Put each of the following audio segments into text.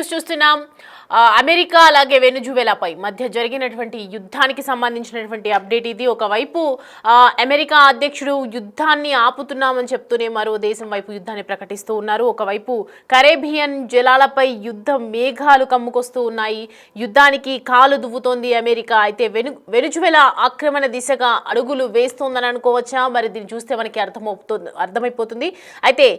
News చూస్తున్నాం. America అలాగే వెనుజువేలాపై మధ్య జరిగినటువంటి యుద్ధానికి సంబంధించినటువంటి అప్డేట్ ఇది. ఒకవైపు అమెరికా అధ్యక్షుడు యుద్ధాన్ని ఆపుతున్నామని చెప్తూనే మరో దేశం వైపు యుద్ధాన్ని ప్రకటిస్తూ ఉన్నారు. ఒకవైపు కరేబియన్ జలాలపై యుద్ధ మేఘాలు కమ్ముకొస్తూ ఉన్నాయి. యుద్ధానికి కాలు దువ్వుతోంది అమెరికా. అయితే వెనుజువేలా ఆక్రమణ దిశగా అడుగులు వేస్తోందని అనుకోవచ్చా? మరి దీన్ని చూస్తే మనకి అర్థమైపోతుంది. అయితే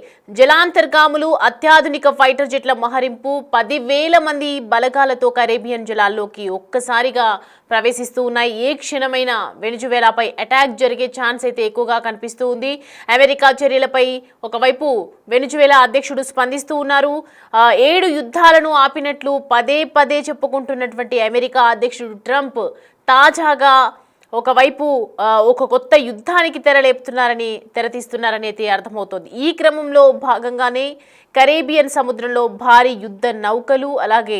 జలాంతర్గాములు, అత్యాధునిక ఫైటర్ జెట్ల మహరింపు, 10,000 మంది బలగాలతో కరేబియన్ జలాల్లోకి ఒక్కసారిగా ప్రవేశిస్తూ ఉన్నాయి. ఏ క్షణమైన వెనుజువేలాపై అటాక్ జరిగే ఛాన్స్ అయితే ఎక్కువగా కనిపిస్తూ ఉంది. అమెరికా చర్యలపై ఒకవైపు వెనుజువేలా అధ్యక్షుడు స్పందిస్తూ ఉన్నారు. 7 యుద్ధాలను ఆపినట్లు పదే పదే చెప్పుకుంటున్నటువంటి అమెరికా అధ్యక్షుడు ట్రంప్ తాజాగా ఒకవైపు ఒక కొత్త యుద్ధానికి తెరతీస్తున్నారని అయితే అర్థమవుతోంది. ఈ క్రమంలో భాగంగానే కరేబియన్ సముద్రంలో భారీ యుద్ధ నౌకలు, అలాగే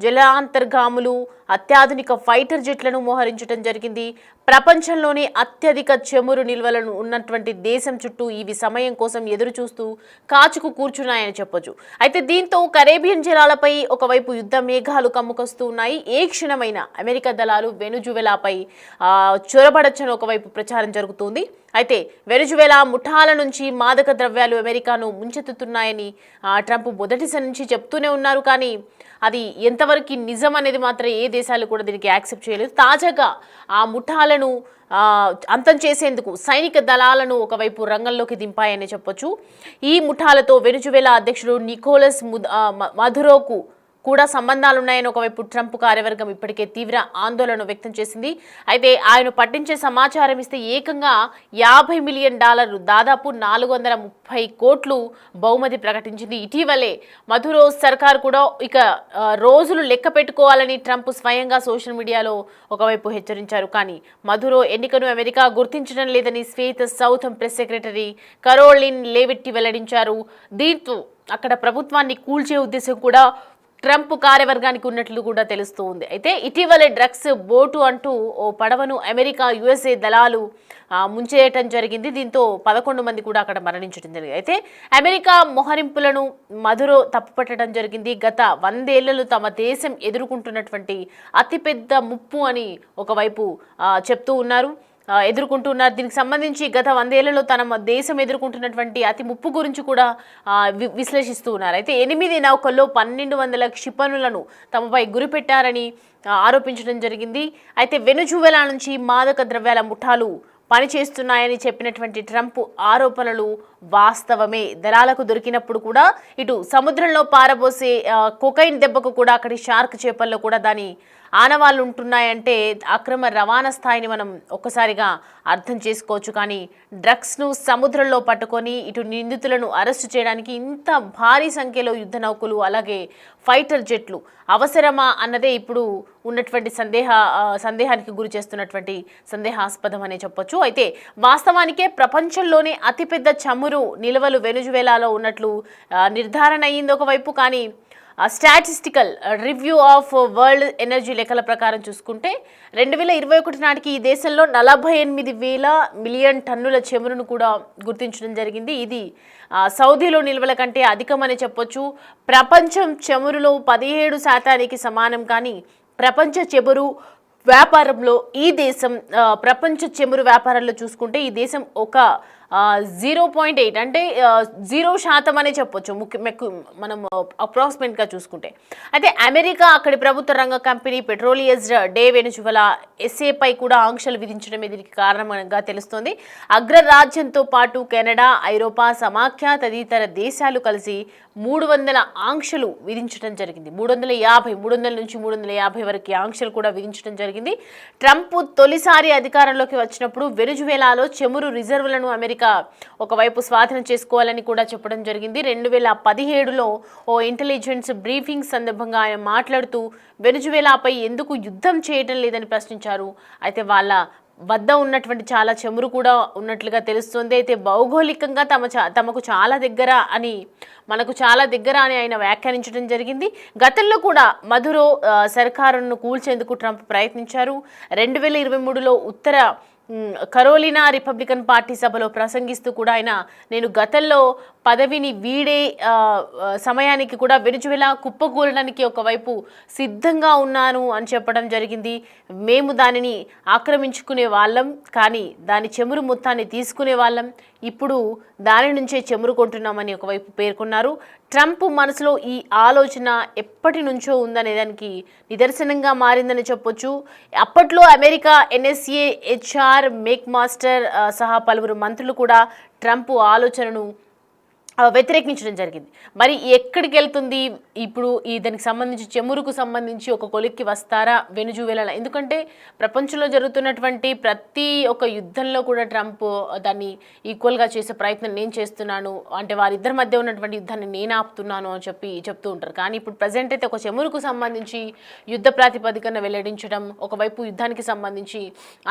జలాంతర్గాములు, అత్యాధునిక ఫైటర్ జెట్లను మోహరించడం జరిగింది. ప్రపంచంలోనే అత్యధిక చమురు నిల్వలను ఉన్నటువంటి దేశం చుట్టూ ఇవి సమయం కోసం ఎదురు చూస్తూ కాచుకు కూర్చున్నాయని చెప్పొచ్చు. అయితే దీంతో కరేబియన్ జలాలపై ఒకవైపు యుద్ధ మేఘాలు కమ్ముకొస్తూ ఉన్నాయి. ఏ క్షణమైన అమెరికా దళాలు వెనుజువేలాపై చొరబడచ్చని ఒకవైపు ప్రచారం జరుగుతుంది. అయితే వెనుజువేలా ముఠాల నుంచి మాదక ద్రవ్యాలు అమెరికాను ముంచెత్తుతున్నాయని ట్రంప్ మొదటిసారి నుంచి చెప్తూనే ఉన్నారు. కానీ అది ఎంతవరకు నిజం అనేది మాత్రం ఏ దేశాలు కూడా దీనికి యాక్సెప్ట్ చేయలేదు. తాజాగా ఆ ముఠాలను అంతం చేసేందుకు సైనిక దళాలను ఒకవైపు రంగంలోకి దింపాయని చెప్పొచ్చు. ఈ ముఠాలతో వెనుజువేలా అధ్యక్షుడు నికోలస్ మదురోకు కూడా సంబంధాలున్నాయని ఒకవైపు ట్రంప్ కార్యవర్గం ఇప్పటికే తీవ్ర ఆందోళన వ్యక్తం చేసింది. అయితే ఆయన పట్టించే సమాచారం ఇస్తే ఏకంగా $50 మిలియన్, దాదాపు 430 కోట్లు బహుమతి ప్రకటించింది. ఇటీవలే మధురో సర్కార్ కూడా ఇక రోజులు లెక్క పెట్టుకోవాలని ట్రంప్ స్వయంగా సోషల్ మీడియాలో ఒకవైపు హెచ్చరించారు. కానీ మధురో ఎన్నికను అమెరికా గుర్తించడం లేదని శ్వేత సౌథం ప్రెస్ సెక్రటరీ కరోలిన్ లెవిట్ వెల్లడించారు. దీంతో అక్కడ ప్రభుత్వాన్ని కూల్చే ఉద్దేశం కూడా ట్రంప్ కార్యవర్గానికి ఉన్నట్లు కూడా తెలుస్తూ ఉంది. అయితే ఇటీవలే డ్రగ్స్ బోటు అంటూ ఓ పడవను అమెరికా USA దళాలు ముంచేయటం జరిగింది. దీంతో 11 మంది కూడా అక్కడ మరణించడం జరిగింది. అయితే అమెరికా మోహరింపులను మధురో తప్పుపట్టడం జరిగింది. గత 100 ఏళ్లలో తమ దేశం ఎదుర్కొంటున్నటువంటి అతిపెద్ద ముప్పు అని ఒకవైపు చెప్తూ ఉన్నారు. దీనికి సంబంధించి గత 100 ఏళ్లలో తన దేశం ఎదుర్కొంటున్నటువంటి అతి ముప్పు గురించి కూడా విశ్లేషిస్తూ ఉన్నారు. అయితే 8 నౌకల్లో 1200 క్షిపణులను తమపై గురిపెట్టారని ఆరోపించడం జరిగింది. అయితే వెనుజువేలా నుంచి మాదక ద్రవ్యాల ముఠాలు పనిచేస్తున్నాయని చెప్పినటువంటి ట్రంప్ ఆరోపణలు వాస్తవమే. దళాలకు దొరికినప్పుడు కూడా ఇటు సముద్రంలో పారబోసే కొకైన్ దెబ్బకు కూడా అక్కడి షార్క్ చేపల్లో కూడా దాని ఆనవాళ్ళు ఉంటున్నాయంటే అక్రమ రవాణా స్థాయిని మనం ఒక్కసారిగా అర్థం చేసుకోవచ్చు. కానీ డ్రగ్స్ను సముద్రంలో పట్టుకొని ఇటు నిందితులను అరెస్టు చేయడానికి ఇంత భారీ సంఖ్యలో యుద్ధ నౌకలు, అలాగే ఫైటర్ జెట్లు అవసరమా అన్నదే ఇప్పుడు ఉన్నటువంటి సందేహానికి గురి చేస్తున్నటువంటి సందేహాస్పదం అనే చెప్పొచ్చు. అయితే వాస్తవానికే ప్రపంచంలోనే అతిపెద్ద చమురు నిల్వలు వెనుజువేలాలో ఉన్నట్లు నిర్ధారణ అయ్యింది ఒకవైపు. కానీ statistical review of world energy లెక్కల ప్రకారం చూసుకుంటే 2021 నాటికి ఈ దేశంలో 48,000 మిలియన్ టన్నుల చమురును కూడా గుర్తించడం జరిగింది. ఇది సౌదీలో నిల్వల కంటే అధికమని చెప్పొచ్చు. ప్రపంచం చమురులో 17% సమానం. కానీ ప్రపంచ చమురు వ్యాపారంలో ఈ దేశం ప్రపంచ చమురు వ్యాపారంలో చూసుకుంటే ఈ దేశం ఒక 0.8 అంటే 0% అనే చెప్పొచ్చు మనం అప్రాక్సిమేట్గా చూసుకుంటే. అయితే అమెరికా అక్కడి ప్రభుత్వ రంగ కంపెనీ పెట్రోలియస్ డే వెనుజువేలా SA కూడా ఆంక్షలు విధించడమే దీనికి కారణంగా తెలుస్తోంది. అగ్రరాజ్యంతో పాటు కెనడా, ఐరోపా సమాఖ్య తదితర దేశాలు కలిసి 300 ఆంక్షలు విధించడం జరిగింది. 300 నుంచి 350 వరకు ఆంక్షలు కూడా విధించడం జరిగింది. ట్రంప్ తొలిసారి అధికారంలోకి వచ్చినప్పుడు వెనుజువేలాలో చమురు రిజర్వులను అమెరికా ఒకవైపు స్వాధీనం చేసుకోవాలని కూడా చెప్పడం జరిగింది. 2017లో ఓ ఇంటెలిజెన్స్ బ్రీఫింగ్ సందర్భంగా ఆయన మాట్లాడుతూ వెనుజువేలాపై ఎందుకు యుద్ధం చేయడం లేదని ప్రశ్నించారు. అయితే వాళ్ళ వద్ద ఉన్నటువంటి చాలా చమురు కూడా ఉన్నట్లుగా తెలుస్తుంది. అయితే భౌగోళికంగా తమకు చాలా దగ్గర అని మనకు చాలా దగ్గర అని ఆయన వ్యాఖ్యానించడం జరిగింది. గతంలో కూడా మధురో సర్కారును కూల్చేందుకు ట్రంప్ ప్రయత్నించారు. 2023లో ఉత్తర కరోలినా రిపబ్లికన్ పార్టీ సభలో ప్రసంగిస్తూ కూడా ఆయన నేను గతంలో పదవిని వీడే సమయానికి కూడా వెనుజువేలా కుప్పకూలడానికి ఒకవైపు సిద్ధంగా ఉన్నాను అని చెప్పడం జరిగింది. మేము దానిని ఆక్రమించుకునే వాళ్ళం, కానీ దాని చెమురు మొత్తాన్ని తీసుకునే వాళ్ళం, ఇప్పుడు దాని నుంచే చెమురు కొంటున్నామని ఒకవైపు పేర్కొన్నారు. ట్రంప్ మనసులో ఈ ఆలోచన ఎప్పటి నుంచో ఉందనే దానికి నిదర్శనంగా మారిందని చెప్పొచ్చు. అప్పట్లో America NSA HR make master సహా పలువురు మంత్రులు కూడా ట్రంప్ ఆలోచనను వ్యతిరేకించడం జరిగింది. మరి ఎక్కడికి వెళ్తుంది ఇప్పుడు దానికి సంబంధించి చెమురుకు సంబంధించి ఒక కొలిక్కి వస్తారా వెనుజువేలా? ఎందుకంటే ప్రపంచంలో జరుగుతున్నటువంటి ప్రతి ఒక్క యుద్ధంలో కూడా ట్రంప్ దాన్ని ఈక్వల్గా చేసే ప్రయత్నం నేను చేస్తున్నాను, అంటే వారిద్దరి మధ్య ఉన్నటువంటి యుద్ధాన్ని నేను ఆపుతున్నాను అని చెప్తూ ఉంటారు. కానీ ఇప్పుడు ప్రజెంట్ అయితే ఒక చెమురుకు సంబంధించి యుద్ధ ప్రాతిపదికన వెల్లడించడం, ఒకవైపు యుద్ధానికి సంబంధించి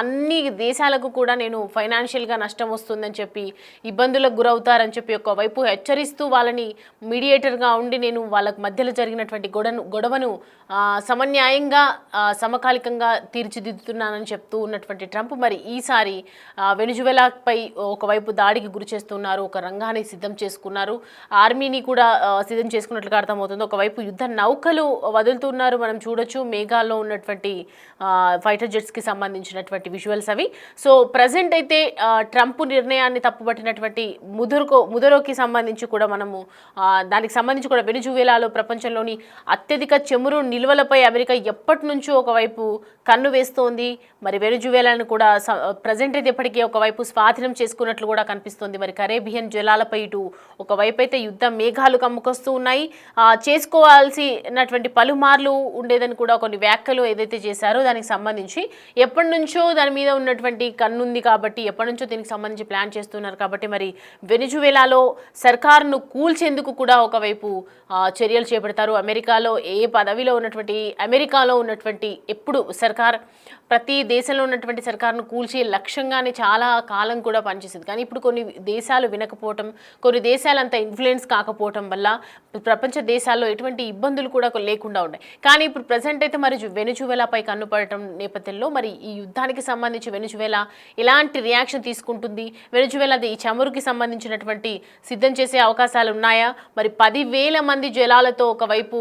అన్ని దేశాలకు కూడా నేను ఫైనాన్షియల్గా నష్టం వస్తుందని చెప్పి ఇబ్బందులకు గురవుతారని చెప్పి ఒకవైపు హెచ్చరిస్తూ వాళ్ళని మీడియేటర్గా ఉండి నేను వాళ్ళకు మధ్యలో జరిగినటువంటి గొడవను సమన్యాయంగా సమకాలికంగా తీర్చిదిద్దుతున్నానని చెప్తూ ఉన్నటువంటి ట్రంప్ మరి ఈసారి వెనుజువేలాపై ఒకవైపు దాడికి గురి చేస్తున్నారు, ఒక రంగాన్ని సిద్ధం చేసుకున్నారు, ఆర్మీని కూడా సిద్ధం చేసుకున్నట్లుగా అర్థమవుతుంది. ఒకవైపు యుద్ధ నౌకలు వదులుతున్నారు, మనం చూడొచ్చు మేఘాల్లో ఉన్నటువంటి ఫైటర్ జెట్స్కి సంబంధించినటువంటి విజువల్స్ అవి. సో ప్రజెంట్ అయితే ట్రంప్ నిర్ణయాన్ని తప్పుపట్టినటువంటి ముదరోకి సంబంధించి కూడా మనము దానికి సంబంధించి కూడా వెనుజువేలాలో ప్రపంచంలోని అత్యధిక చెమురు నిల్వలపై అమెరికా ఎప్పటి నుంచో ఒకవైపు కన్ను వేస్తోంది. మరి వెనుజువేలాను కూడా ప్రజెంట్ అయితే ఇప్పటికీ ఒకవైపు స్వాధీనం చేసుకున్నట్లు కూడా కనిపిస్తోంది. మరి కరేబియన్ జలాలపై ఇటు ఒకవైపు అయితే యుద్ధ మేఘాలు కమ్ముకొస్తూ ఉన్నాయి. చేసుకోవాల్సినటువంటి పలుమార్లు ఉండేదని కూడా కొన్ని వ్యాఖ్యలు ఏదైతే చేశారో దానికి సంబంధించి ఎప్పటి నుంచో దాని మీద ఉన్నటువంటి కన్నుంది కాబట్టి ఎప్పటి నుంచో దీనికి సంబంధించి ప్లాన్ చేస్తున్నారు కాబట్టి మరి వెనుజువేలాలో సర్కారును కూల్చేందుకు కూడా ఒకవైపు చర్యలు చేపడతారు. అమెరికాలో ఎప్పుడు సర్కార్ ప్రతి దేశంలో ఉన్నటువంటి సర్కారును కూల్చే లక్ష్యంగానే చాలా కాలం కూడా పనిచేసింది. కానీ ఇప్పుడు కొన్ని దేశాలు వినకపోవటం, కొన్ని దేశాలు అంత ఇన్ఫ్లుయెన్స్ కాకపోవటం వల్ల ప్రపంచ దేశాల్లో ఎటువంటి ఇబ్బందులు కూడా లేకుండా ఉన్నాయి. కానీ ఇప్పుడు ప్రజెంట్ అయితే మరి వెనుజువేలాపై కన్నుపడటం నేపథ్యంలో మరి ఈ యుద్ధానికి సంబంధించి వెనుజువేలా ఎలాంటి రియాక్షన్ తీసుకుంటుంది, వెనుజువేలా ఈ చమురుకి సంబంధించినటువంటి సిద్ధం చేసే అవకాశాలు ఉన్నాయా? మరి 10,000 మంది జలాలతో ఒకవైపు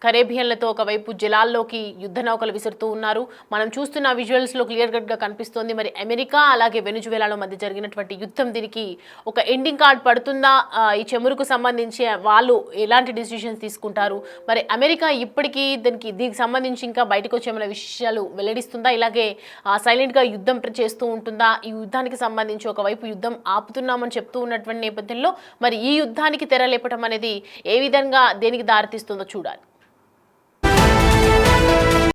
కరేబియన్లతో ఒకవైపు జలాల్లోకి యుద్ధ నౌకలు విసురుతూ ఉన్నారు. మనం చూస్తున్న విజువల్స్లో క్లియర్ కట్గా కనిపిస్తోంది. మరి అమెరికా అలాగే వెనుజువేలాలో మధ్య జరిగినటువంటి యుద్ధం దీనికి ఒక ఎండింగ్ కార్డ్ పడుతుందా? ఈ చెమురుకు సంబంధించి వాళ్ళు ఎలాంటి డిసిషన్స్ తీసుకుంటారు? మరి అమెరికా ఇప్పటికీ దీనికి సంబంధించి ఇంకా బయటకు వచ్చేమైనా విషయాలు వెల్లడిస్తుందా? ఇలాగే సైలెంట్గా యుద్ధం చేస్తూ ఉంటుందా? ఈ యుద్ధానికి సంబంధించి ఒకవైపు యుద్ధం ఆపుతున్నామని చెప్తూ ఉన్నటువంటి నేపథ్యంలో మరి ఈ యుద్ధానికి తెరలేపటం అనేది ఏ విధంగా దేనికి దారితీస్తుందో చూడాలి.